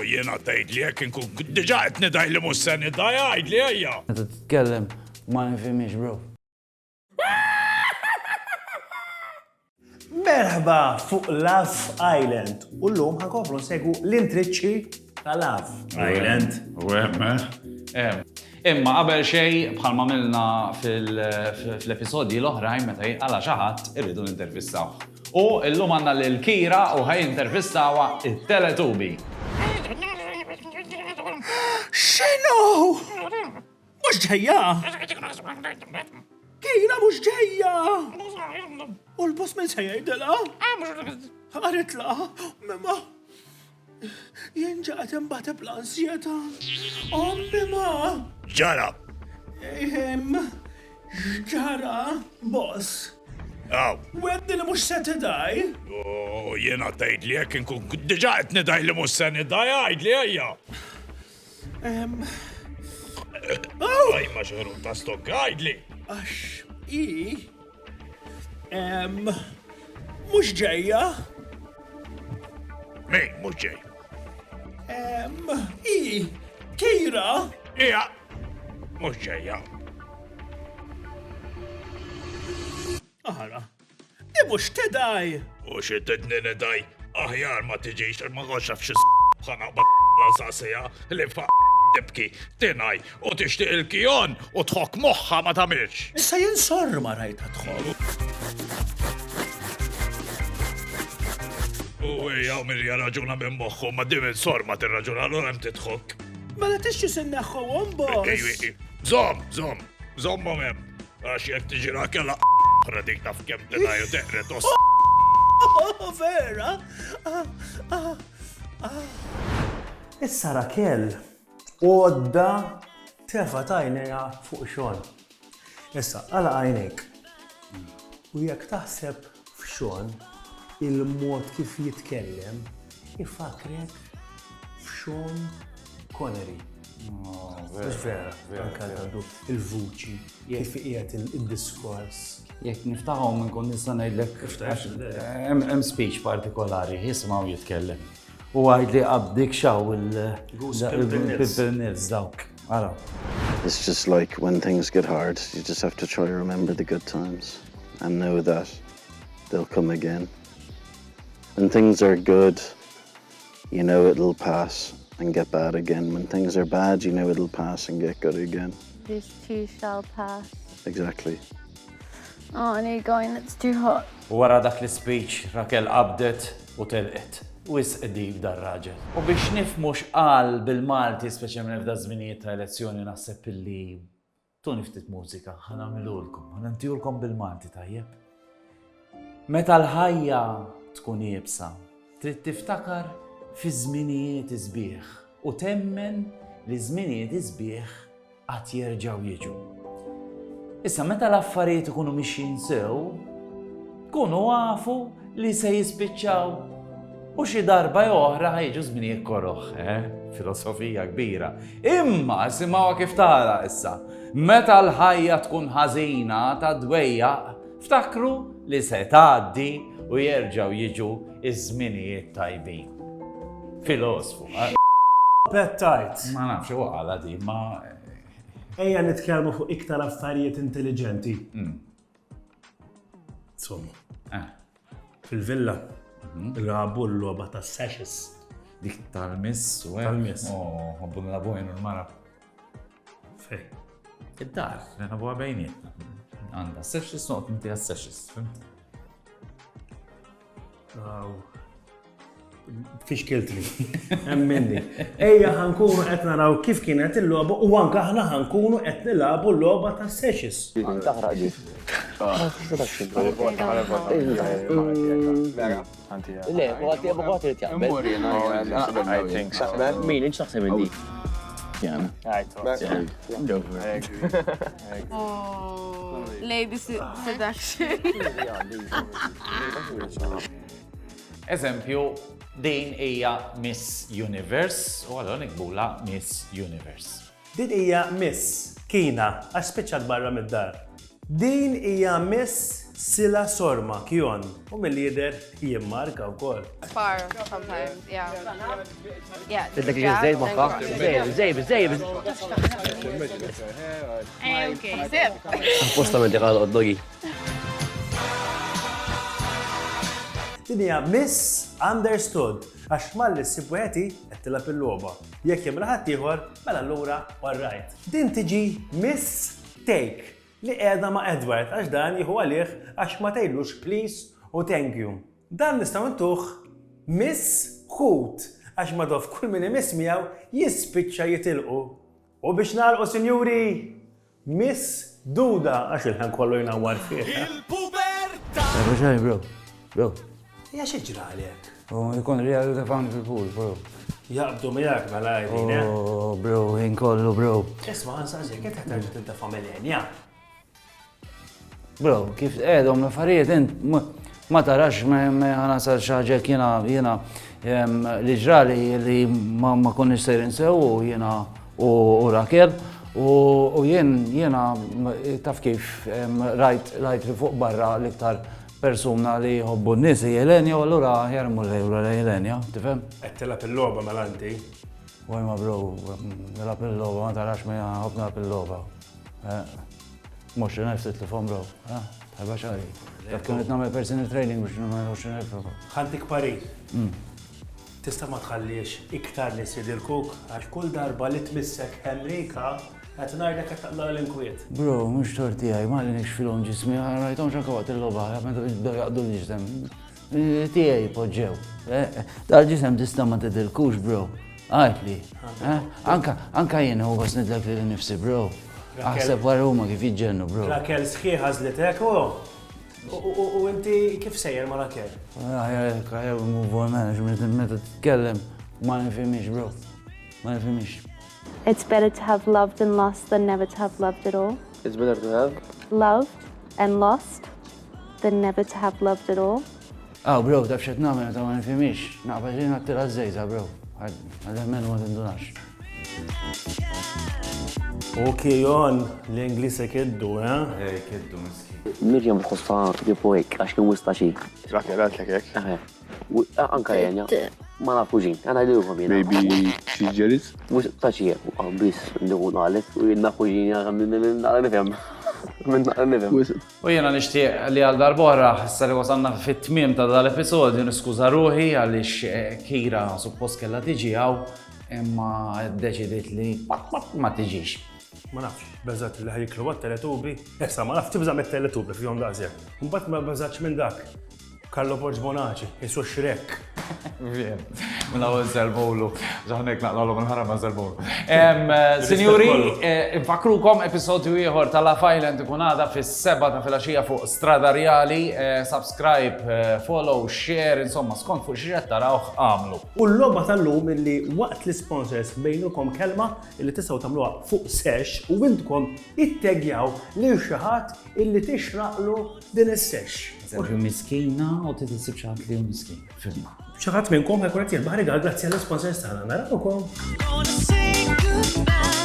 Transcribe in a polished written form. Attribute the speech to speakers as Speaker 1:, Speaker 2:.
Speaker 1: Jena tajt li jek nkun diġa qed nidaj li mhux se nidaj għajd li ejja.
Speaker 2: Meta titkellem ma nifhimx bro.
Speaker 3: Merħba fuq Love Island u llum ħankomplu nsegwu l-intriċċi ta' Love Island.
Speaker 1: U hemm,
Speaker 2: Imma qabel xejn bħalma milna fl-episodji l-oħrajn meta jqala xi ħadd irridu nintervistaw. U llum għandna lil Kira u ħajintervistawha it-Teletubi.
Speaker 3: X'inhu? Mhux ġejja! Kira mhux ġejja! U l-boss minn se jgħidilha? Qaritla, mema. Jien ġaqgħet imbagħad bl-ansjeta. Mema.
Speaker 1: ġara.
Speaker 3: Ġara, boss.
Speaker 1: Aw.
Speaker 3: Weddi li mhux se tidaj?
Speaker 1: U jena tajt li jek nkun diġa qed nidaj li mhux se nidaj għajd li ejja. Għaj ma xeru ta' stok għajd li.
Speaker 3: Għax mhux ġejja?
Speaker 1: Min, mhux ġej.
Speaker 3: Kira?
Speaker 1: Ija, mhux ġejja.
Speaker 3: Ara, mhux tidaj.
Speaker 1: U xi tidni nidaj aħjar ma tiġix ma għoxa f'xi bħana la sasija li tibki, tinaj u tixtieq il-kijon u tħok moħħa ma tagħmilx.
Speaker 3: Issa jinsor ma rajta tħol.
Speaker 1: U hija Mirja raġuna minn moħħu ma dim il-sor ma tirraġuna allura hemm titħok.
Speaker 3: Mela tixxi sinneħħuhom, boss.
Speaker 1: Zom hemm. Għax jekk tiġi rakella dik taf kemm tinaj u teqret os.
Speaker 3: Vera? Issa Rakel, għodda tefa tajnija fuq xogħol. Issa, għala għajnek. U jekk taħseb f'xogħol, il-mod kif jitkellem, jifakrek f'Sean Connery. Mhux vera, anke għandu il-vuċi, kif qiegħed il-diskors.
Speaker 2: Jekk niftaħhom minn kon nista' ngħidlek hemm speech partikolari jisimgħu jitkellem. U għajdli qabdik xaw il-Pimpernels dawk. Ara.
Speaker 4: It's just like when things get hard, you just have to try to remember the good times and know that they'll come again. When things are good, you know it'll pass and get bad again. When things are bad, you know it'll pass and get good again.
Speaker 5: This too shall pass.
Speaker 4: Exactly.
Speaker 5: Oh, I need going, it's too hot.
Speaker 2: Wara dak l-speech Rakel qabdet u telqet. Wis qdib dar-raġel. U biex nifhmu x'qal bil-Malti speċjalment f'da żminijiet ta' elezzjoni naħseb illi tuni ftit mużika ħanagħmilulkom, ħanantihulkom bil-Malti tajjeb. Meta l-ħajja tkun jibsa, trid tiftakar fi żminijiet isbieħ u temmen li żminijiet isbieħ qatt jerġgħu jiġu. Issa meta l-affarijiet ikunu mixjin sew, tkunu għafu li se jispiċċaw u xi darba oħra ħejġu żminijiet korroħ, filosofija kbira. Imma simgħuha kif tara issa, meta l-ħajja tkun ħażina ta' dwejjaq, ftakru li se tgħaddi u jerġgħu jiġu iż-żminijiet tajbin. Filosofu.
Speaker 3: Pettajt.
Speaker 2: Ma nafx huwa qala di, ma
Speaker 3: Ejja nitkellmu fuq iktar affarijiet intelligenti. Insomma, fil-villa, rabu l-logħba ta' sashes.
Speaker 2: dik tal-miss u
Speaker 3: Tal-miss.
Speaker 2: ħobbu l-abojn u l-mara.
Speaker 3: Fej.
Speaker 2: Id-dar, l-abuwa bejnietna. Għanda sessions, noqt inti għas-sessions, fimt?
Speaker 3: Fix kiltri. Minni. Ejja ħankunu qed naraw kif kienet il-logħba u anke aħna ħankunu qed nilagħbu l-logħba ta' sashes.
Speaker 6: Taħraq di. Le, għati jaqbel. I think so. Min, inċ naħseb indi? Jana.
Speaker 5: Oh, lady seduction.
Speaker 2: Eżempju, din hija Miss Universe u għallura nikbula Miss Universe.
Speaker 3: Din hija Miss Kina, għax spiċċat barra mid-dar. Din hija Miss Sila Sorma Kjon u mill-lider jimmarka wkoll.
Speaker 5: Far sometimes, yeah. Yeah.
Speaker 6: بدك
Speaker 5: jab,
Speaker 6: زي
Speaker 5: then
Speaker 6: مخا
Speaker 5: go.
Speaker 6: زي
Speaker 5: Okay, zip.
Speaker 6: Appostamente قال الضوي
Speaker 3: Dinja misunderstood għax malli s-sibweti qed tilab il-logħba. Jekk hemm raħat ieħor, mela allura all-right. Din tiġi mistake li qiegħda ma' Edward għax dan jieħu għalih għax ma tgħidlux please u thank you. Dan nistgħu ntuħ misħut għax ma dof kull min imiss miegħu jispiċċa jitilqu. U biex nagħlqu sinjuri, Miss Duda għax il-ħan kollu jnawwar fih.
Speaker 2: Bro.
Speaker 3: Ja xieġra għalek?
Speaker 2: Jkun reali tefani fil-pool, bro.
Speaker 3: Jaqbdu miegħek mela għajdin, eh?
Speaker 2: Oh, bro, kollu, bro.
Speaker 3: Isma' għansaqsik, qed teħtieġ tinta familjenja.
Speaker 2: Bro, kif edhom l-affarijiet, int ma tarax me ħanasal xaġek jena li ġrali li ma konniex sejrin sew jena u Rakel u jena taf kif rajt li fuq barra l-iktar persuna li jħobbu n-nis Jelenja u allura jarmu l-Jelenja, tifhem?
Speaker 3: Qed tilab il-logħba mela inti.
Speaker 2: Għaj ma bro, nilab il-loba, ma tarax me ħobb nilab il-loba. Mux nifs il-telefon bro, tħarba xari. Dak kienet namel personal training biex namel il-telefon.
Speaker 3: Ħantik parir. Tista' ma tħallix iktar li sidilkuk għax kull darba li tmissek Henrika qed ngħidlek qed taqla l-inkwiet.
Speaker 2: Bro, mux torti għaj, ma li nix filom ġismi, rajtom xanka waqt il-loba, meta biex jaqdu l-ġisem. Tijaj poġġew. Dal-ġisem tista' ma tidilkux bro. Għajtli. Anka jena u għas nidlek li nifsi bro. Aħseb warruma kif jġennu bro.
Speaker 3: Rakel sħiħ għażlitek u inti kif sejjer ma' Rakel?
Speaker 2: Għajja, move on man, meta t-tkellem, ma nifimix bro. Ma nifimix.
Speaker 7: It's better to have loved and lost than never to have loved at all.
Speaker 6: It's better to have
Speaker 7: Loved and lost than never to have loved at all.
Speaker 2: Bro, taf xet namel, ta' ma nifimix. Naqba ġin għattira z-zejza, bro. Għal-men ma t-indunax.
Speaker 3: U Kjon, l-Inglisi keddu, eh?
Speaker 2: Keddu miski.
Speaker 6: Mirjam tħossha tipo hekk għax kien wista xi.
Speaker 8: Rakel għaltlek hekk.
Speaker 6: Anka jenja. Ma nafux jien, għana jdilkom jena.
Speaker 8: Maybe she's jealous?
Speaker 6: Mux taċi jek, bis ndikun għalet, u jien nafux jien għal nifem.
Speaker 2: U jena nishtiq li għal darbora, issa li wasanna fit-tmiem ta' dal-episodju niskuża ruħi għaliex Kira suppost kella tiġi għaw imma deċidiet li ma tiġix.
Speaker 3: Ma nafx, beżat li ħajiklu għat-teletubi. Issa ma nafx tibżam it-teletubi fihom daqsjak. Mbagħad ma beżatx minn dak. Carlo Borġ Bonaci, jisu Shrek.
Speaker 2: Vien, minna għu z-zelbowlu, ġaħnek naqlalu minħara ma z-zelbowlu. Signori, infakrukom episodju ieħor tal-Love Island ikun għada fis-7 ta' filgħaxija fuq Strada Reali, subscribe, follow, share, insomma, skont fuq xieġet tarawh għamlu.
Speaker 3: U l-logħba tal-lum illi waqt l-sponsors bejnukom kelma illi tistgħu tagħmluha fuq sesh u intkom ittegjaw lil xi ħadd illi tixraqlu din is-sesh.
Speaker 2: Eżempju miskina u titisib xaħat li miskin. Filma.
Speaker 3: Xi ħadd minnkom ħajkun qed jilbaħ rigal grazzi għall-sponsors tagħna. Narawkom.
Speaker 9: Gonna say goodbye.